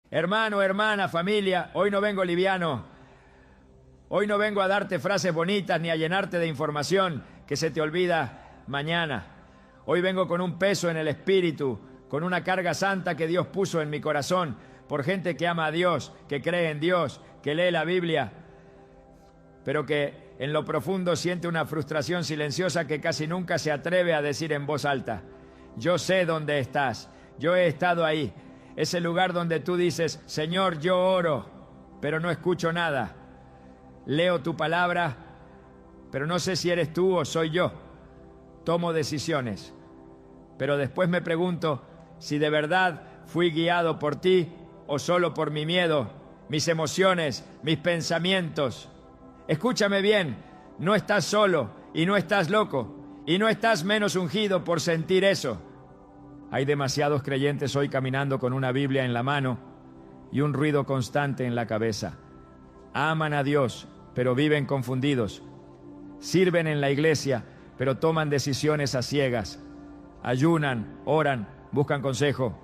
Hermano, hermana, familia, hoy no vengo liviano. Hoy no vengo a darte frases bonitas ni a llenarte de información que se te olvida mañana. Hoy vengo con un peso en el espíritu, con una carga santa que Dios puso en mi corazón por gente que ama a Dios, que cree en Dios, que lee la Biblia, pero que en lo profundo siente una frustración silenciosa que casi nunca se atreve a decir en voz alta. Yo sé dónde estás, yo he estado ahí. Ese lugar donde tú dices, Señor, yo oro, pero no escucho nada. Leo tu palabra, pero no sé si eres tú o soy yo. Tomo decisiones, pero después me pregunto si de verdad fui guiado por ti o solo por mi miedo, mis emociones, mis pensamientos. Escúchame bien, no estás solo y no estás loco y no estás menos ungido por sentir eso. Hay demasiados creyentes hoy caminando con una Biblia en la mano y un ruido constante en la cabeza. Aman a Dios, pero viven confundidos. Sirven en la iglesia, pero toman decisiones a ciegas. Ayunan, oran, buscan consejo.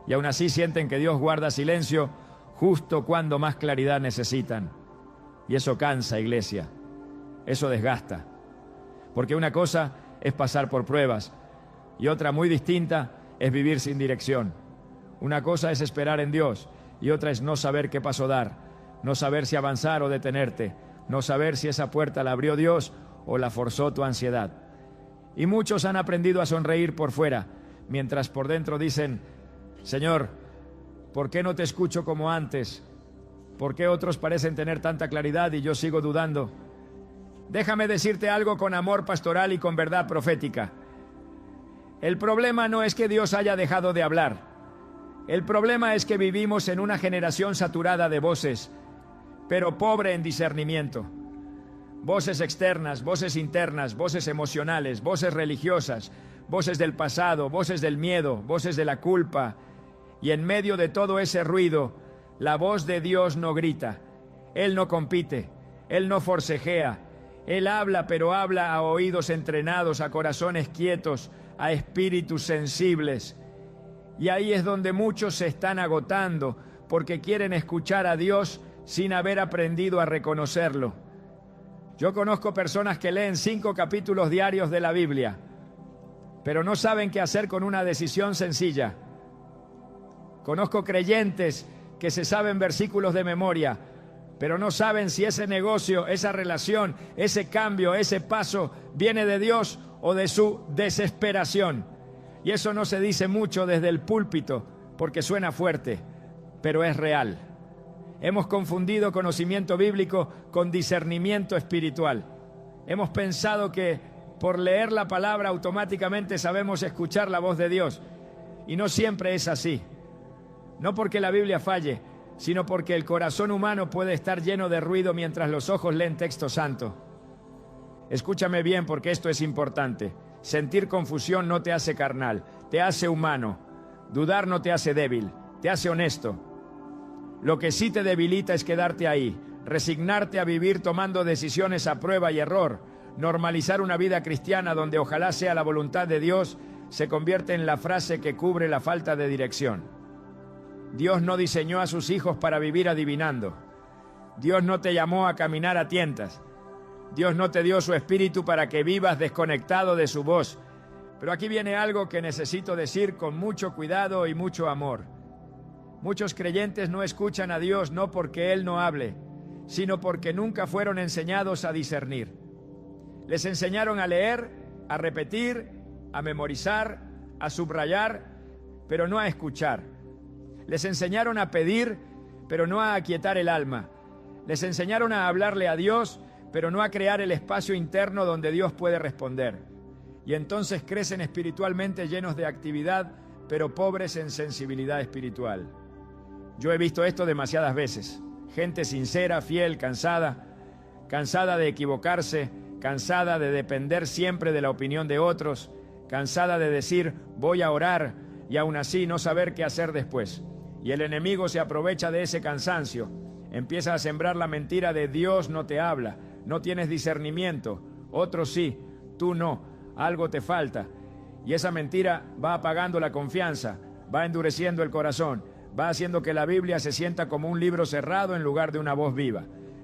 Y aún así sienten que Dios guarda silencio justo cuando más claridad necesitan. Y eso cansa, iglesia. Eso desgasta. Porque una cosa es pasar por pruebas y otra muy distinta es vivir sin dirección. Una cosa es esperar en Dios y otra es no saber qué paso dar, no saber si avanzar o detenerte, no saber si esa puerta la abrió Dios o la forzó tu ansiedad. Y muchos han aprendido a sonreír por fuera, mientras por dentro dicen, Señor, ¿por qué no te escucho como antes? ¿Por qué otros parecen tener tanta claridad y yo sigo dudando? Déjame decirte algo con amor pastoral y con verdad profética. El problema no es que Dios haya dejado de hablar. El problema es que vivimos en una generación saturada de voces, pero pobre en discernimiento. Voces externas, voces internas, voces emocionales, voces religiosas, voces del pasado, voces del miedo, voces de la culpa. Y en medio de todo ese ruido, la voz de Dios no grita. Él no compite, Él no forcejea. Él habla, pero habla a oídos entrenados, a corazones quietos, a espíritus sensibles. Y ahí es donde muchos se están agotando, porque quieren escuchar a Dios sin haber aprendido a reconocerlo. Yo conozco personas que leen 5 capítulos diarios de la Biblia, pero no saben qué hacer con una decisión sencilla. Conozco creyentes que se saben versículos de memoria, pero no saben si ese negocio, esa relación, ese cambio, ese paso viene de Dios o de su desesperación. Y eso no se dice mucho desde el púlpito, porque suena fuerte, pero es real. Hemos confundido conocimiento bíblico con discernimiento espiritual. Hemos pensado que por leer la palabra automáticamente sabemos escuchar la voz de Dios. Y no siempre es así. No porque la Biblia falle, sino porque el corazón humano puede estar lleno de ruido mientras los ojos leen texto santo. Escúchame bien porque esto es importante. Sentir confusión no te hace carnal, te hace humano. Dudar no te hace débil, te hace honesto. Lo que sí te debilita es quedarte ahí, resignarte a vivir tomando decisiones a prueba y error, normalizar una vida cristiana donde ojalá sea la voluntad de Dios, se convierte en la frase que cubre la falta de dirección. Dios no diseñó a sus hijos para vivir adivinando. Dios no te llamó a caminar a tientas. Dios no te dio su espíritu para que vivas desconectado de su voz. Pero aquí viene algo que necesito decir con mucho cuidado y mucho amor. Muchos creyentes no escuchan a Dios no porque Él no hable, sino porque nunca fueron enseñados a discernir. Les enseñaron a leer, a repetir, a memorizar, a subrayar, pero no a escuchar. Les enseñaron a pedir, pero no a aquietar el alma. Les enseñaron a hablarle a Dios, pero no a crear el espacio interno donde Dios puede responder. Y entonces crecen espiritualmente llenos de actividad, pero pobres en sensibilidad espiritual. Yo he visto esto demasiadas veces. Gente sincera, fiel, cansada de equivocarse, cansada de depender siempre de la opinión de otros, cansada de decir, voy a orar, y aún así no saber qué hacer después. Y el enemigo se aprovecha de ese cansancio. Empieza a sembrar la mentira de Dios no te habla, no tienes discernimiento, otros sí, tú no, algo te falta. Y esa mentira va apagando la confianza, va endureciendo el corazón, Va haciendo que la Biblia se sienta como un libro cerrado en lugar de una voz viva.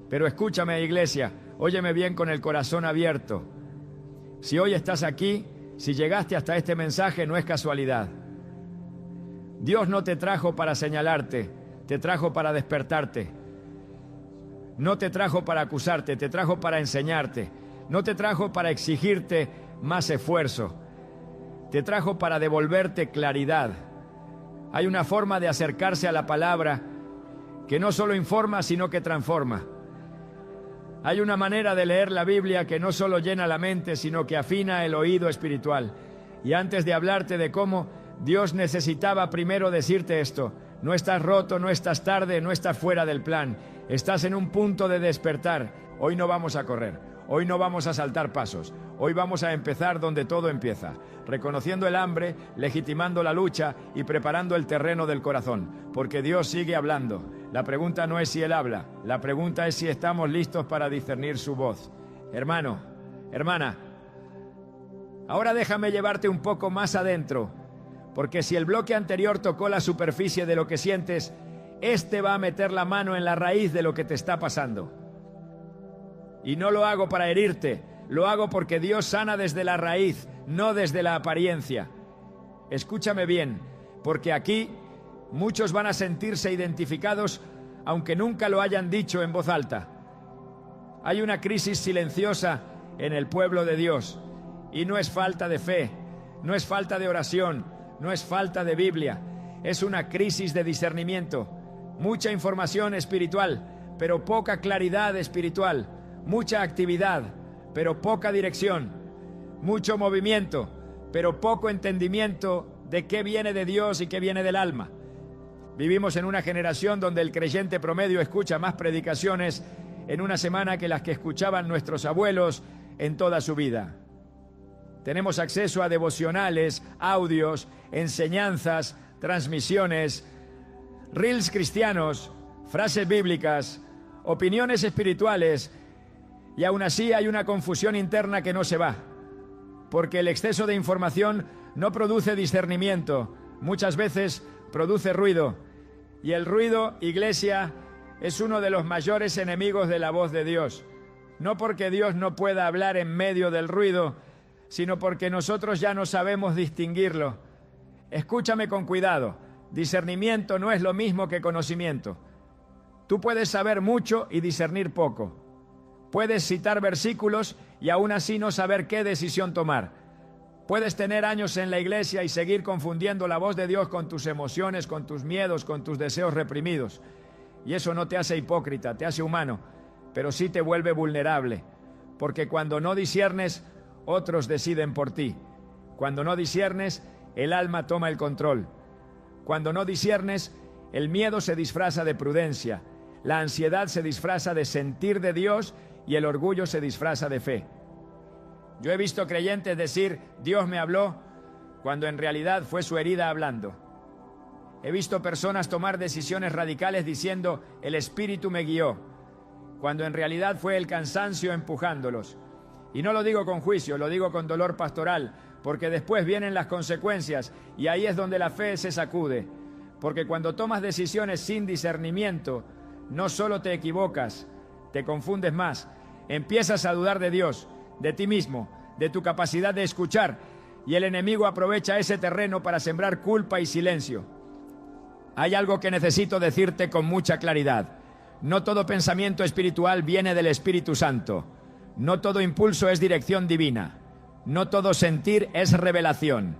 Pero escúchame, iglesia, óyeme bien con el corazón abierto. Si hoy estás aquí, si llegaste hasta este mensaje, no es casualidad. Dios no te trajo para señalarte, te trajo para despertarte. No te trajo para acusarte, te trajo para enseñarte. No te trajo para exigirte más esfuerzo. Te trajo para devolverte claridad. Hay una forma de acercarse a la palabra que no solo informa, sino que transforma. Hay una manera de leer la Biblia que no solo llena la mente, sino que afina el oído espiritual. Y antes de hablarte de cómo, Dios necesitaba primero decirte esto: no estás roto, no estás tarde, no estás fuera del plan. Estás en un punto de despertar. Hoy no vamos a correr, hoy no vamos a saltar pasos. Hoy vamos a empezar donde todo empieza, reconociendo el hambre, legitimando la lucha y preparando el terreno del corazón, porque Dios sigue hablando. La pregunta no es si Él habla, la pregunta es si estamos listos para discernir su voz. Hermano, hermana, ahora déjame llevarte un poco más adentro, porque si el bloque anterior tocó la superficie de lo que sientes, este va a meter la mano en la raíz de lo que te está pasando. Y no lo hago para herirte, lo hago porque Dios sana desde la raíz, no desde la apariencia. Escúchame bien, porque aquí muchos van a sentirse identificados, aunque nunca lo hayan dicho en voz alta. Hay una crisis silenciosa en el pueblo de Dios, y no es falta de fe, no es falta de oración, no es falta de Biblia, es una crisis de discernimiento. Mucha información espiritual, pero poca claridad espiritual. Mucha actividad, pero poca dirección. Mucho movimiento, pero poco entendimiento de qué viene de Dios y qué viene del alma. Vivimos en una generación donde el creyente promedio escucha más predicaciones en una semana que las que escuchaban nuestros abuelos en toda su vida. Tenemos acceso a devocionales, audios, enseñanzas, transmisiones, reels cristianos, frases bíblicas, opiniones espirituales, y aún así hay una confusión interna que no se va, porque el exceso de información no produce discernimiento, muchas veces produce ruido, y el ruido, iglesia, es uno de los mayores enemigos de la voz de Dios. No porque Dios no pueda hablar en medio del ruido, sino porque nosotros ya no sabemos distinguirlo. Escúchame con cuidado, discernimiento no es lo mismo que conocimiento. Tú puedes saber mucho y discernir poco. Puedes citar versículos y aún así no saber qué decisión tomar. Puedes tener años en la iglesia y seguir confundiendo la voz de Dios con tus emociones, con tus miedos, con tus deseos reprimidos. Y eso no te hace hipócrita, te hace humano, pero sí te vuelve vulnerable. Porque cuando no disciernes, otros deciden por ti. Cuando no disciernes, el alma toma el control. Cuando no disciernes, el miedo se disfraza de prudencia, la ansiedad se disfraza de sentir de Dios y el orgullo se disfraza de fe. Yo he visto creyentes decir, Dios me habló, cuando en realidad fue su herida hablando. He visto personas tomar decisiones radicales diciendo, el Espíritu me guió, cuando en realidad fue el cansancio empujándolos. Y no lo digo con juicio, lo digo con dolor pastoral, porque después vienen las consecuencias y ahí es donde la fe se sacude. Porque cuando tomas decisiones sin discernimiento, no solo te equivocas, te confundes más, empiezas a dudar de Dios, de ti mismo, de tu capacidad de escuchar, y el enemigo aprovecha ese terreno para sembrar culpa y silencio. Hay algo que necesito decirte con mucha claridad. No todo pensamiento espiritual viene del Espíritu Santo. No todo impulso es dirección divina. No todo sentir es revelación.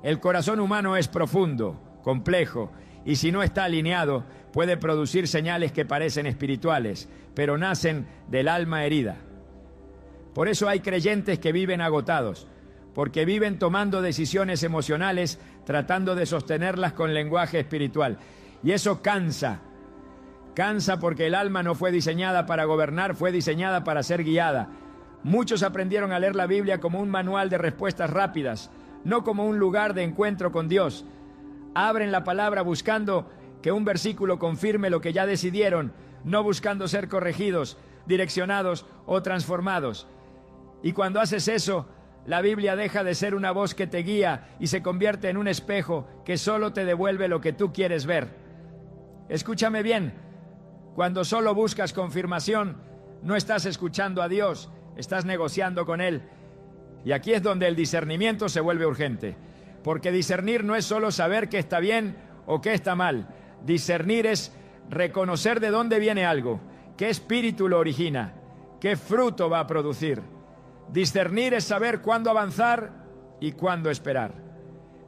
El corazón humano es profundo, complejo, y si no está alineado, puede producir señales que parecen espirituales, pero nacen del alma herida. Por eso hay creyentes que viven agotados, porque viven tomando decisiones emocionales, tratando de sostenerlas con lenguaje espiritual. Y eso cansa. Cansa porque el alma no fue diseñada para gobernar, fue diseñada para ser guiada. Muchos aprendieron a leer la Biblia como un manual de respuestas rápidas, no como un lugar de encuentro con Dios. Abren la palabra buscando que un versículo confirme lo que ya decidieron, no buscando ser corregidos, direccionados o transformados. Y cuando haces eso, la Biblia deja de ser una voz que te guía y se convierte en un espejo que solo te devuelve lo que tú quieres ver. Escúchame bien, cuando solo buscas confirmación, no estás escuchando a Dios, estás negociando con Él. Y aquí es donde el discernimiento se vuelve urgente, porque discernir no es solo saber qué está bien o qué está mal. Discernir es reconocer de dónde viene algo, qué espíritu lo origina, qué fruto va a producir. Discernir es saber cuándo avanzar y cuándo esperar.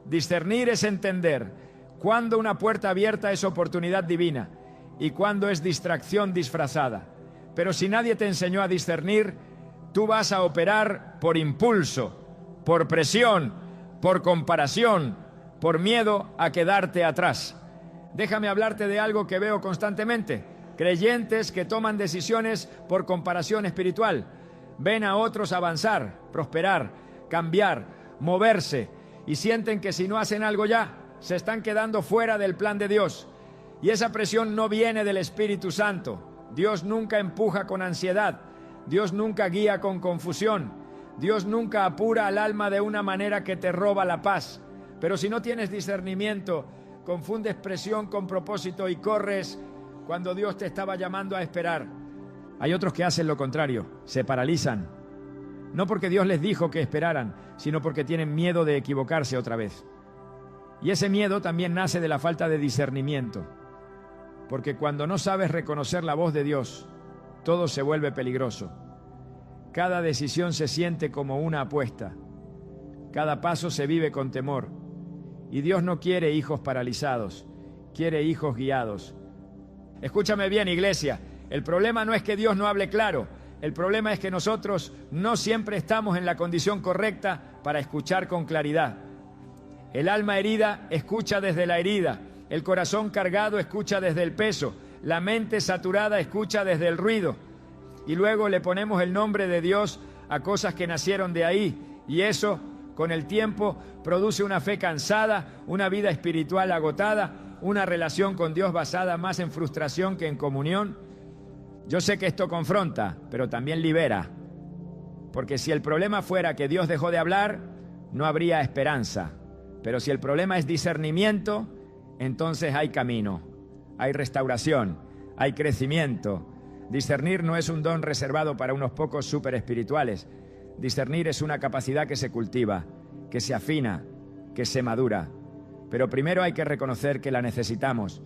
Discernir es entender cuándo una puerta abierta es oportunidad divina y cuándo es distracción disfrazada. Pero si nadie te enseñó a discernir, tú vas a operar por impulso, por presión, por comparación, por miedo a quedarte atrás. Déjame hablarte de algo que veo constantemente. Creyentes que toman decisiones por comparación espiritual. Ven a otros avanzar, prosperar, cambiar, moverse y sienten que si no hacen algo ya, se están quedando fuera del plan de Dios. Y esa presión no viene del Espíritu Santo. Dios nunca empuja con ansiedad. Dios nunca guía con confusión. Dios nunca apura al alma de una manera que te roba la paz. Pero si no tienes discernimiento, confundes presión con propósito y corres cuando Dios te estaba llamando a esperar. Hay otros que hacen lo contrario, se paralizan. No porque Dios les dijo que esperaran, sino porque tienen miedo de equivocarse otra vez. Y ese miedo también nace de la falta de discernimiento. Porque cuando no sabes reconocer la voz de Dios, todo se vuelve peligroso. Cada decisión se siente como una apuesta. Cada paso se vive con temor. Y Dios no quiere hijos paralizados, quiere hijos guiados. Escúchame bien, iglesia, el problema no es que Dios no hable claro, el problema es que nosotros no siempre estamos en la condición correcta para escuchar con claridad. El alma herida escucha desde la herida, el corazón cargado escucha desde el peso, la mente saturada escucha desde el ruido. Y luego le ponemos el nombre de Dios a cosas que nacieron de ahí, y eso, con el tiempo, produce una fe cansada, una vida espiritual agotada, una relación con Dios basada más en frustración que en comunión. Yo sé que esto confronta, pero también libera. Porque si el problema fuera que Dios dejó de hablar, no habría esperanza. Pero si el problema es discernimiento, entonces hay camino, hay restauración, hay crecimiento. Discernir no es un don reservado para unos pocos súper espirituales. Discernir es una capacidad que se cultiva, que se afina, que se madura. Pero primero hay que reconocer que la necesitamos.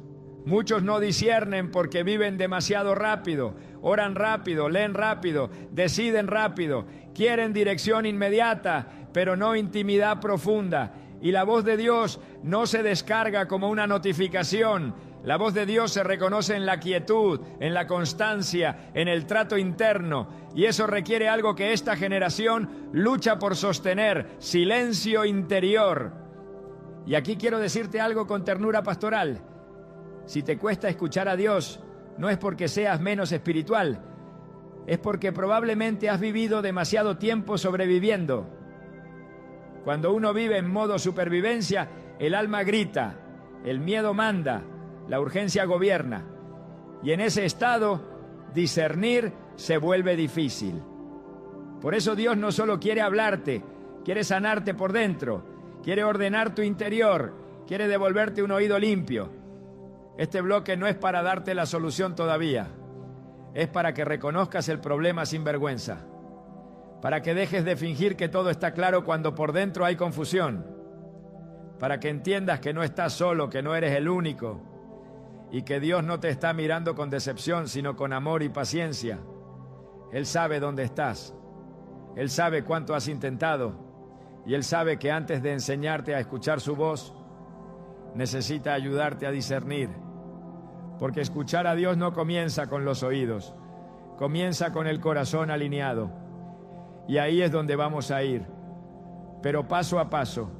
Muchos no disciernen porque viven demasiado rápido, oran rápido, leen rápido, deciden rápido, quieren dirección inmediata, pero no intimidad profunda. Y la voz de Dios no se descarga como una notificación. La voz de Dios se reconoce en la quietud, en la constancia, en el trato interno. Y eso requiere algo que esta generación lucha por sostener: silencio interior. Y aquí quiero decirte algo con ternura pastoral. Si te cuesta escuchar a Dios, no es porque seas menos espiritual, es porque probablemente has vivido demasiado tiempo sobreviviendo. Cuando uno vive en modo supervivencia, el alma grita, el miedo manda, la urgencia gobierna. Y en ese estado, discernir se vuelve difícil. Por eso Dios no solo quiere hablarte, quiere sanarte por dentro, quiere ordenar tu interior, quiere devolverte un oído limpio. Este bloque no es para darte la solución todavía, es para que reconozcas el problema sin vergüenza, para que dejes de fingir que todo está claro cuando por dentro hay confusión, para que entiendas que no estás solo, que no eres el único y que Dios no te está mirando con decepción, sino con amor y paciencia. Él sabe dónde estás, Él sabe cuánto has intentado y Él sabe que antes de enseñarte a escuchar su voz, necesita ayudarte a discernir, porque escuchar a Dios no comienza con los oídos, comienza con el corazón alineado. Y ahí es donde vamos a ir, pero paso a paso,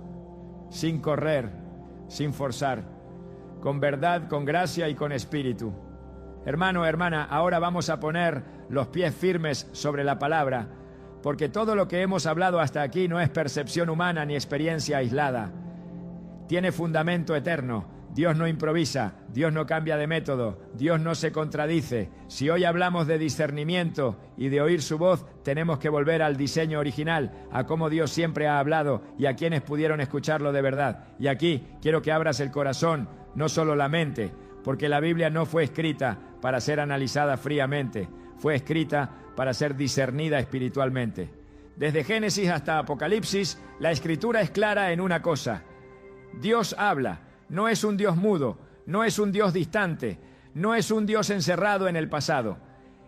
sin correr, sin forzar, con verdad, con gracia y con espíritu. Hermano, hermana, ahora vamos a poner los pies firmes sobre la palabra, porque todo lo que hemos hablado hasta aquí no es percepción humana ni experiencia aislada. Tiene fundamento eterno. Dios no improvisa, Dios no cambia de método, Dios no se contradice. Si hoy hablamos de discernimiento y de oír su voz, tenemos que volver al diseño original, a cómo Dios siempre ha hablado y a quienes pudieron escucharlo de verdad. Y aquí quiero que abras el corazón, no solo la mente, porque la Biblia no fue escrita para ser analizada fríamente, fue escrita para ser discernida espiritualmente. Desde Génesis hasta Apocalipsis, la Escritura es clara en una cosa: Dios habla, no es un Dios mudo, no es un Dios distante, no es un Dios encerrado en el pasado.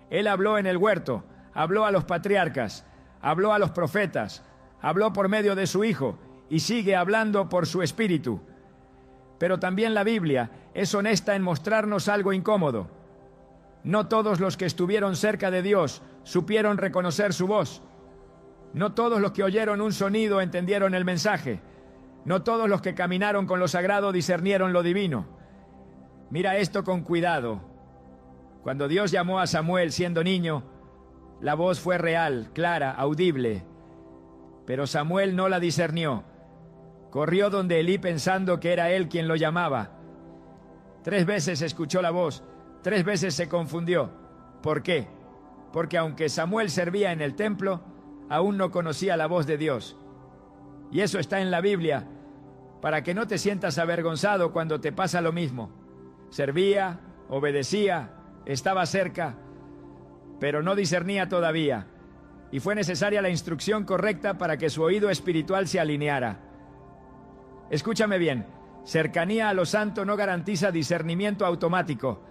Él habló en el huerto, habló a los patriarcas, habló a los profetas, habló por medio de su Hijo y sigue hablando por su Espíritu. Pero también la Biblia es honesta en mostrarnos algo incómodo. No todos los que estuvieron cerca de Dios supieron reconocer su voz. No todos los que oyeron un sonido entendieron el mensaje. No todos los que caminaron con lo sagrado discernieron lo divino. Mira esto con cuidado. Cuando Dios llamó a Samuel siendo niño, la voz fue real, clara, audible. Pero Samuel no la discernió. Corrió donde Elí pensando que era él quien lo llamaba. 3 veces escuchó la voz, 3 veces se confundió. ¿Por qué? Porque aunque Samuel servía en el templo, aún no conocía la voz de Dios. Y eso está en la Biblia, para que no te sientas avergonzado cuando te pasa lo mismo. Servía, obedecía, estaba cerca, pero no discernía todavía. Y fue necesaria la instrucción correcta para que su oído espiritual se alineara. Escúchame bien, cercanía a lo santo no garantiza discernimiento automático.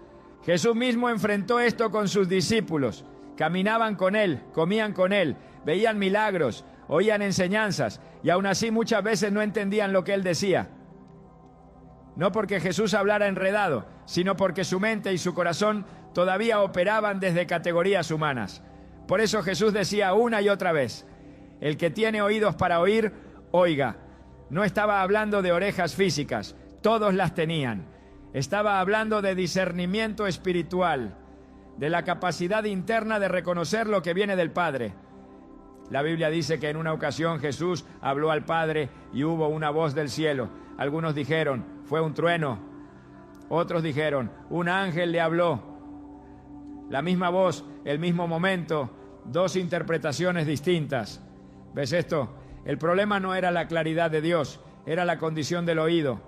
Jesús mismo enfrentó esto con sus discípulos. Caminaban con Él, comían con Él, veían milagros, oían enseñanzas, y aún así muchas veces no entendían lo que Él decía. No porque Jesús hablara enredado, sino porque su mente y su corazón todavía operaban desde categorías humanas. Por eso Jesús decía una y otra vez: el que tiene oídos para oír, oiga. No estaba hablando de orejas físicas, todos las tenían. Estaba hablando de discernimiento espiritual, de la capacidad interna de reconocer lo que viene del Padre. La Biblia dice que en una ocasión Jesús habló al Padre y hubo una voz del cielo. Algunos dijeron, fue un trueno. Otros dijeron, un ángel le habló. La misma voz, el mismo momento, 2 interpretaciones distintas. ¿Ves esto? El problema no era la claridad de Dios, era la condición del oído.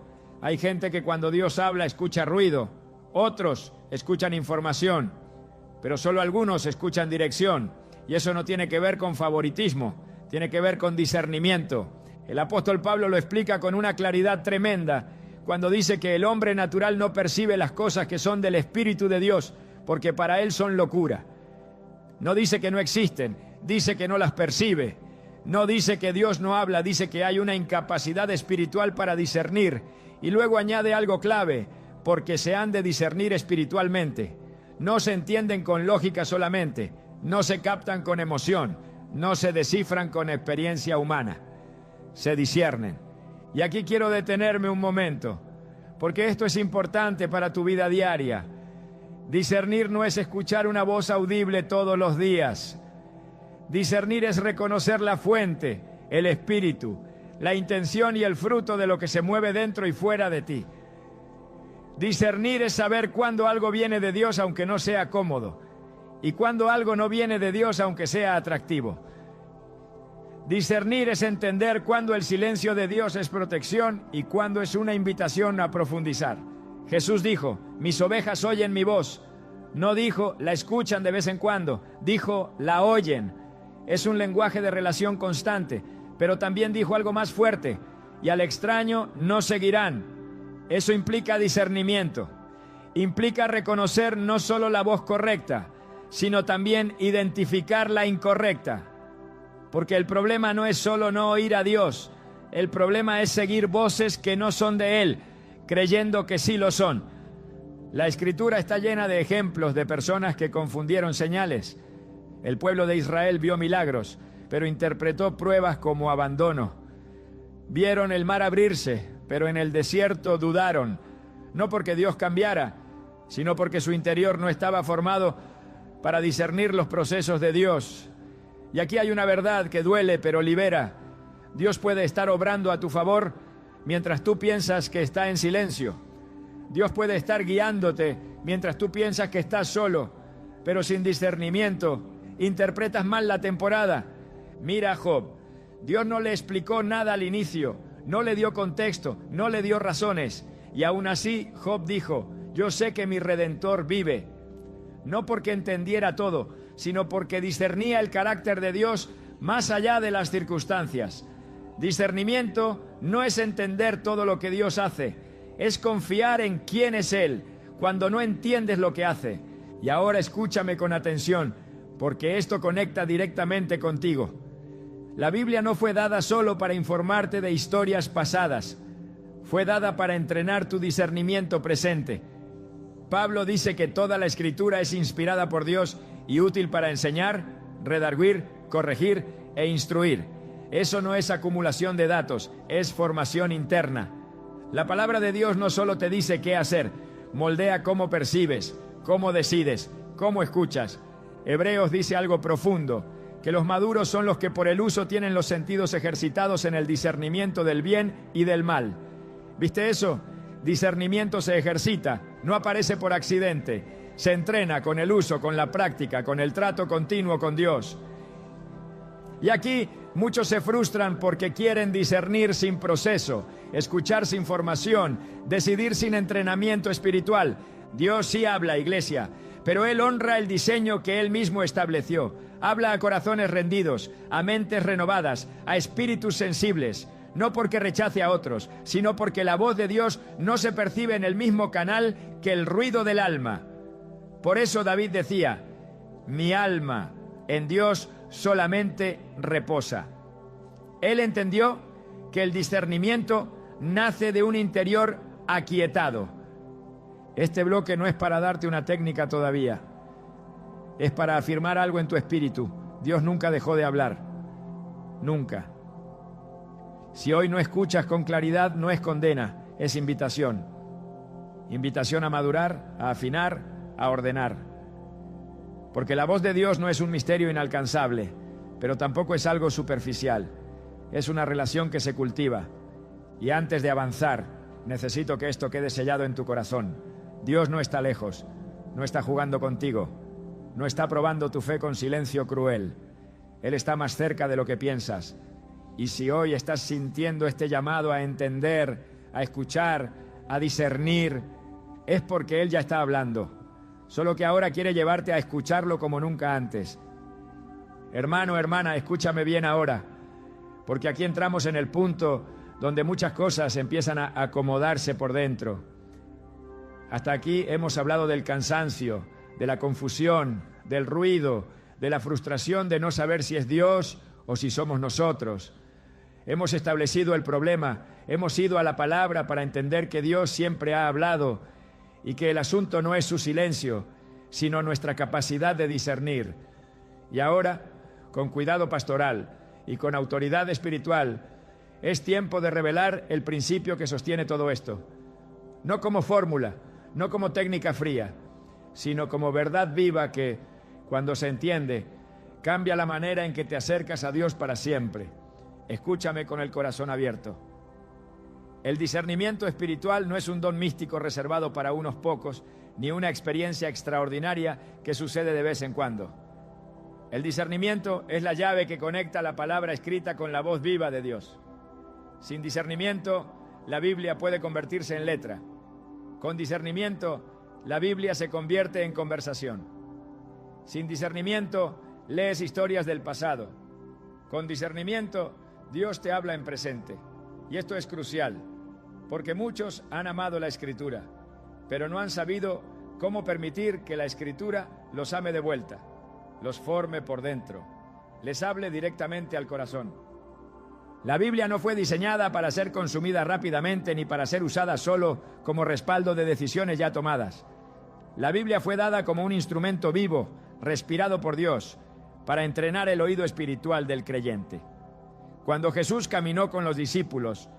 Hay gente que cuando Dios habla escucha ruido, otros escuchan información, pero solo algunos escuchan dirección. Y eso no tiene que ver con favoritismo, tiene que ver con discernimiento. El apóstol Pablo lo explica con una claridad tremenda cuando dice que el hombre natural no percibe las cosas que son del Espíritu de Dios, porque para él son locura. No dice que no existen, dice que no las percibe. No dice que Dios no habla, dice que hay una incapacidad espiritual para discernir. Y luego añade algo clave, porque se han de discernir espiritualmente. No se entienden con lógica solamente, no se captan con emoción, no se descifran con experiencia humana. Se disciernen. Y aquí quiero detenerme un momento, porque esto es importante para tu vida diaria. Discernir no es escuchar una voz audible todos los días. Discernir es reconocer la fuente, el espíritu, la intención y el fruto de lo que se mueve dentro y fuera de ti. Discernir es saber cuándo algo viene de Dios aunque no sea cómodo, y cuándo algo no viene de Dios aunque sea atractivo. Discernir es entender cuándo el silencio de Dios es protección y cuándo es una invitación a profundizar. Jesús dijo, mis ovejas oyen mi voz. No dijo, la escuchan de vez en cuando, dijo, la oyen. Es un lenguaje de relación constante, pero también dijo algo más fuerte, y al extraño no seguirán. Eso implica discernimiento, implica reconocer no solo la voz correcta, sino también identificar la incorrecta. Porque el problema no es solo no oír a Dios, el problema es seguir voces que no son de Él, creyendo que sí lo son. La Escritura está llena de ejemplos de personas que confundieron señales. El pueblo de Israel vio milagros, pero interpretó pruebas como abandono. Vieron el mar abrirse, pero en el desierto dudaron, no porque Dios cambiara, sino porque su interior no estaba formado para discernir los procesos de Dios. Y aquí hay una verdad que duele, pero libera. Dios puede estar obrando a tu favor mientras tú piensas que está en silencio. Dios puede estar guiándote mientras tú piensas que estás solo, pero sin discernimiento interpretas mal la temporada. Mira a Job. Dios no le explicó nada al inicio, no le dio contexto, no le dio razones. Y aún así Job dijo, Yo sé que mi Redentor vive, no porque entendiera todo, sino porque discernía el carácter de Dios más allá de las circunstancias. Discernimiento no es entender todo lo que Dios hace, es confiar en quién es Él cuando no entiendes lo que hace. Y ahora escúchame con atención, porque esto conecta directamente contigo. La Biblia no fue dada solo para informarte de historias pasadas, fue dada para entrenar tu discernimiento presente. Pablo dice que toda la Escritura es inspirada por Dios y útil para enseñar, redarguir, corregir e instruir. Eso no es acumulación de datos, es formación interna. La palabra de Dios no solo te dice qué hacer, moldea cómo percibes, cómo decides, cómo escuchas. Hebreos dice algo profundo, que los maduros son los que por el uso tienen los sentidos ejercitados en el discernimiento del bien y del mal. ¿Viste eso? Discernimiento se ejercita, no aparece por accidente. Se entrena con el uso, con la práctica, con el trato continuo con Dios. Y aquí muchos se frustran porque quieren discernir sin proceso, escuchar sin formación, decidir sin entrenamiento espiritual. Dios sí habla, iglesia, pero Él honra el diseño que Él mismo estableció. Habla a corazones rendidos, a mentes renovadas, a espíritus sensibles. No porque rechace a otros, sino porque la voz de Dios no se percibe en el mismo canal que el ruido del alma. Por eso David decía, mi alma en Dios solamente reposa. Él entendió que el discernimiento nace de un interior aquietado. Este bloque no es para darte una técnica todavía, es para afirmar algo en tu espíritu. Dios nunca dejó de hablar, nunca. Si hoy no escuchas con claridad, no es condena, es invitación. Invitación a madurar, a afinar, a ordenar. Porque la voz de Dios no es un misterio inalcanzable, pero tampoco es algo superficial. Es una relación que se cultiva. Y antes de avanzar, necesito que esto quede sellado en tu corazón. Dios no está lejos, no está jugando contigo, no está probando tu fe con silencio cruel. Él está más cerca de lo que piensas. Y si hoy estás sintiendo este llamado a entender, a escuchar, a discernir, es porque Él ya está hablando. Solo que ahora quiere llevarte a escucharlo como nunca antes. Hermano, hermana, escúchame bien ahora, porque aquí entramos en el punto donde muchas cosas empiezan a acomodarse por dentro. Hasta aquí hemos hablado del cansancio, de la confusión, del ruido, de la frustración de no saber si es Dios o si somos nosotros. Hemos establecido el problema, hemos ido a la palabra para entender que Dios siempre ha hablado y que el asunto no es su silencio, sino nuestra capacidad de discernir. Y ahora, con cuidado pastoral y con autoridad espiritual, es tiempo de revelar el principio que sostiene todo esto. No como fórmula, no como técnica fría, sino como verdad viva que, cuando se entiende, cambia la manera en que te acercas a Dios para siempre. Escúchame con el corazón abierto. El discernimiento espiritual no es un don místico reservado para unos pocos, ni una experiencia extraordinaria que sucede de vez en cuando. El discernimiento es la llave que conecta la palabra escrita con la voz viva de Dios. Sin discernimiento, la Biblia puede convertirse en letra. Con discernimiento, la Biblia se convierte en conversación. Sin discernimiento, lees historias del pasado. Con discernimiento, Dios te habla en presente. Y esto es crucial, porque muchos han amado la Escritura, pero no han sabido cómo permitir que la Escritura los ame de vuelta, los forme por dentro, les hable directamente al corazón. La Biblia no fue diseñada para ser consumida rápidamente ni para ser usada solo como respaldo de decisiones ya tomadas. La Biblia fue dada como un instrumento vivo, respirado por Dios, para entrenar el oído espiritual del creyente. Cuando Jesús caminó con los discípulos,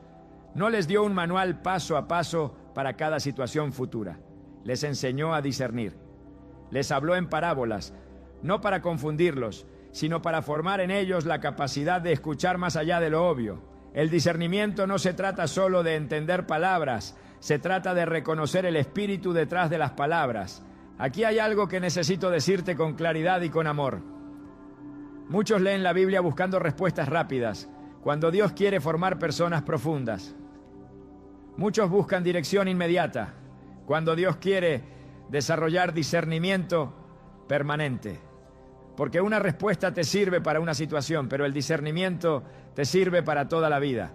no les dio un manual paso a paso para cada situación futura. Les enseñó a discernir. Les habló en parábolas, no para confundirlos, sino para formar en ellos la capacidad de escuchar más allá de lo obvio. El discernimiento no se trata solo de entender palabras, se trata de reconocer el espíritu detrás de las palabras. Aquí hay algo que necesito decirte con claridad y con amor. Muchos leen la Biblia buscando respuestas rápidas, cuando Dios quiere formar personas profundas. Muchos buscan dirección inmediata, cuando Dios quiere desarrollar discernimiento permanente. Porque una respuesta te sirve para una situación, pero el discernimiento te sirve para toda la vida.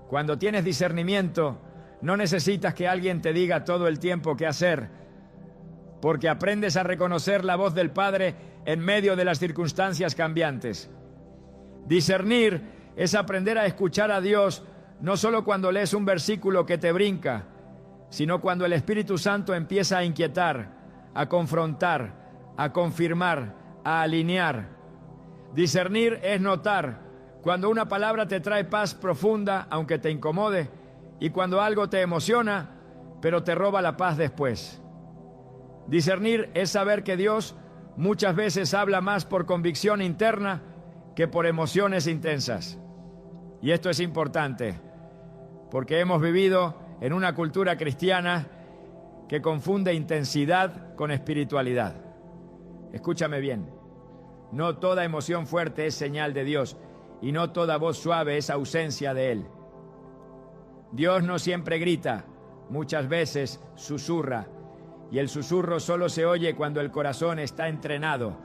Cuando tienes discernimiento, no necesitas que alguien te diga todo el tiempo qué hacer, porque aprendes a reconocer la voz del Padre en medio de las circunstancias cambiantes. Discernir es aprender a escuchar a Dios no solo cuando lees un versículo que te brinca, sino cuando el Espíritu Santo empieza a inquietar, a confrontar, a confirmar, a alinear. Discernir es notar cuando una palabra te trae paz profunda, aunque te incomode, y cuando algo te emociona, pero te roba la paz después. Discernir es saber que Dios muchas veces habla más por convicción interna que por emociones intensas. Y esto es importante, porque hemos vivido en una cultura cristiana que confunde intensidad con espiritualidad. Escúchame bien, no toda emoción fuerte es señal de Dios y no toda voz suave es ausencia de Él. Dios no siempre grita, muchas veces susurra, y el susurro solo se oye cuando el corazón está entrenado.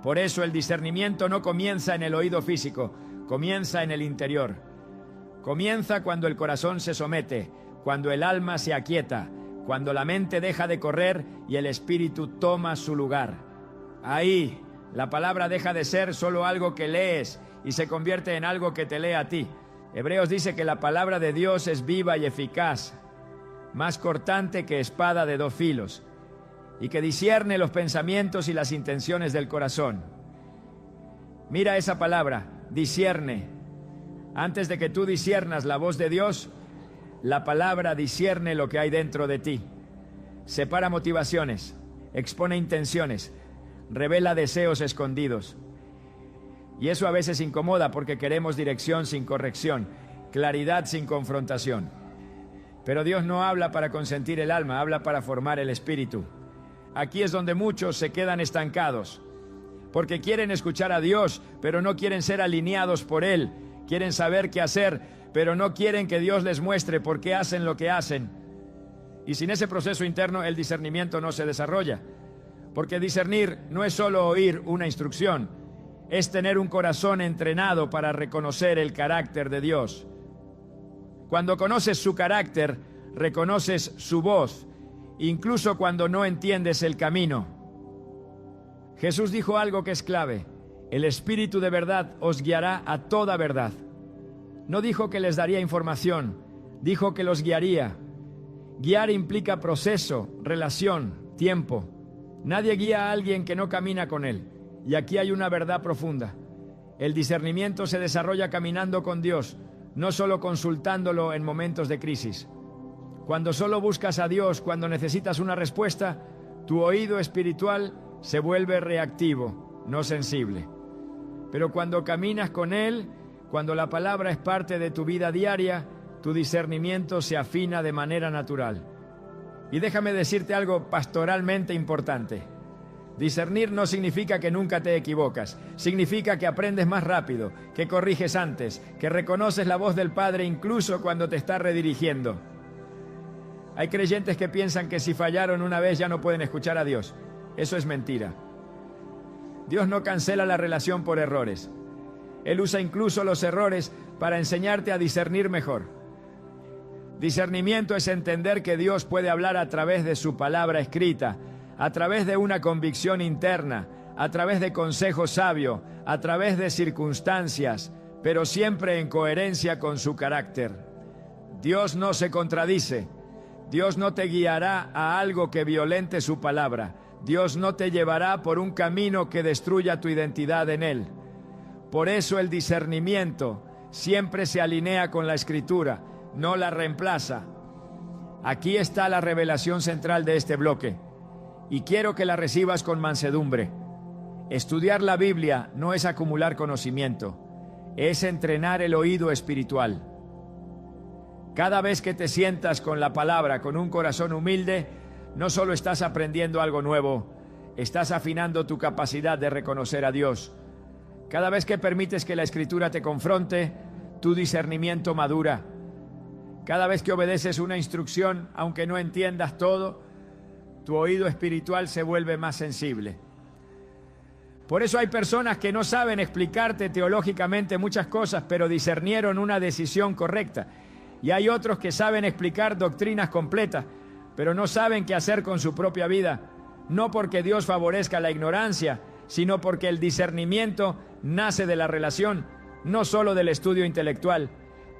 Por eso el discernimiento no comienza en el oído físico, comienza en el interior. Comienza cuando el corazón se somete, cuando el alma se aquieta, cuando la mente deja de correr y el espíritu toma su lugar. Ahí, la palabra deja de ser solo algo que lees y se convierte en algo que te lee a ti. Hebreos dice que la palabra de Dios es viva y eficaz, más cortante que espada de dos filos, y que discierne los pensamientos y las intenciones del corazón. Mira esa palabra, discierne. Antes de que tú disciernas la voz de Dios, la palabra discierne lo que hay dentro de ti. Separa motivaciones, expone intenciones, revela deseos escondidos. Y eso a veces incomoda porque queremos dirección sin corrección, claridad sin confrontación. Pero Dios no habla para consentir el alma, habla para formar el espíritu. Aquí es donde muchos se quedan estancados, porque quieren escuchar a Dios, pero no quieren ser alineados por Él. Quieren saber qué hacer, pero no quieren que Dios les muestre por qué hacen lo que hacen. Y sin ese proceso interno, el discernimiento no se desarrolla. Porque discernir no es solo oír una instrucción, es tener un corazón entrenado para reconocer el carácter de Dios. Cuando conoces su carácter, reconoces su voz, incluso cuando no entiendes el camino. Jesús dijo algo que es clave: el Espíritu de verdad os guiará a toda verdad. No dijo que les daría información, dijo que los guiaría. Guiar implica proceso, relación, tiempo. Nadie guía a alguien que no camina con él. Y aquí hay una verdad profunda. El discernimiento se desarrolla caminando con Dios, no solo consultándolo en momentos de crisis. Cuando solo buscas a Dios cuando necesitas una respuesta, tu oído espiritual se vuelve reactivo, no sensible. Pero cuando caminas con Él, cuando la palabra es parte de tu vida diaria, tu discernimiento se afina de manera natural. Y déjame decirte algo pastoralmente importante. Discernir no significa que nunca te equivocas, significa que aprendes más rápido, que corriges antes, que reconoces la voz del Padre incluso cuando te está redirigiendo. Hay creyentes que piensan que si fallaron una vez ya no pueden escuchar a Dios. Eso es mentira. Dios no cancela la relación por errores. Él usa incluso los errores para enseñarte a discernir mejor. Discernimiento es entender que Dios puede hablar a través de su palabra escrita, a través de una convicción interna, a través de consejo sabio, a través de circunstancias, pero siempre en coherencia con su carácter. Dios no se contradice. Dios no te guiará a algo que violente su palabra. Dios no te llevará por un camino que destruya tu identidad en Él. Por eso el discernimiento siempre se alinea con la Escritura, no la reemplaza. Aquí está la revelación central de este bloque, y quiero que la recibas con mansedumbre. Estudiar la Biblia no es acumular conocimiento, es entrenar el oído espiritual. Cada vez que te sientas con la palabra, con un corazón humilde, no solo estás aprendiendo algo nuevo, estás afinando tu capacidad de reconocer a Dios. Cada vez que permites que la Escritura te confronte, tu discernimiento madura. Cada vez que obedeces una instrucción, aunque no entiendas todo, tu oído espiritual se vuelve más sensible. Por eso hay personas que no saben explicarte teológicamente muchas cosas, pero discernieron una decisión correcta. Y hay otros que saben explicar doctrinas completas, pero no saben qué hacer con su propia vida, no porque Dios favorezca la ignorancia, sino porque el discernimiento nace de la relación, no solo del estudio intelectual.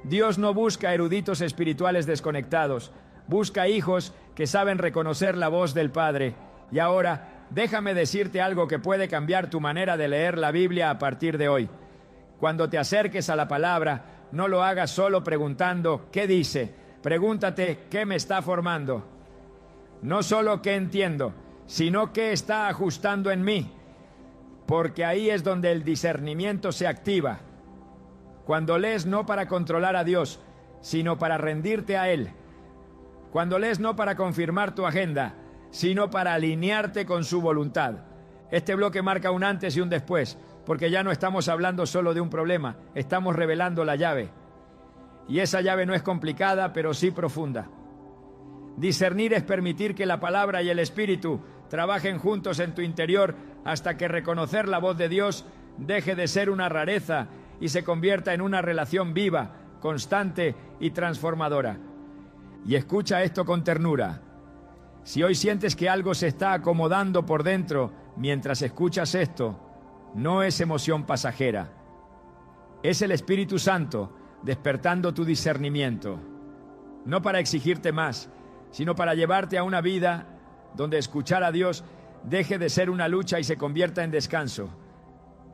Dios no busca eruditos espirituales desconectados, busca hijos que saben reconocer la voz del Padre. Y ahora, déjame decirte algo que puede cambiar tu manera de leer la Biblia a partir de hoy. Cuando te acerques a la palabra, no lo hagas solo preguntando ¿qué dice? Pregúntate ¿qué me está formando? No solo qué entiendo, sino qué está ajustando en mí, porque ahí es donde el discernimiento se activa. Cuando lees no para controlar a Dios, sino para rendirte a Él. Cuando lees no para confirmar tu agenda, sino para alinearte con su voluntad. Este bloque marca un antes y un después, porque ya no estamos hablando solo de un problema, estamos revelando la llave. Y esa llave no es complicada, pero sí profunda. Discernir es permitir que la palabra y el Espíritu trabajen juntos en tu interior hasta que reconocer la voz de Dios deje de ser una rareza y se convierta en una relación viva, constante y transformadora. Y escucha esto con ternura. Si hoy sientes que algo se está acomodando por dentro mientras escuchas esto, no es emoción pasajera. Es el Espíritu Santo despertando tu discernimiento. No para exigirte más, sino para llevarte a una vida donde escuchar a Dios deje de ser una lucha y se convierta en descanso.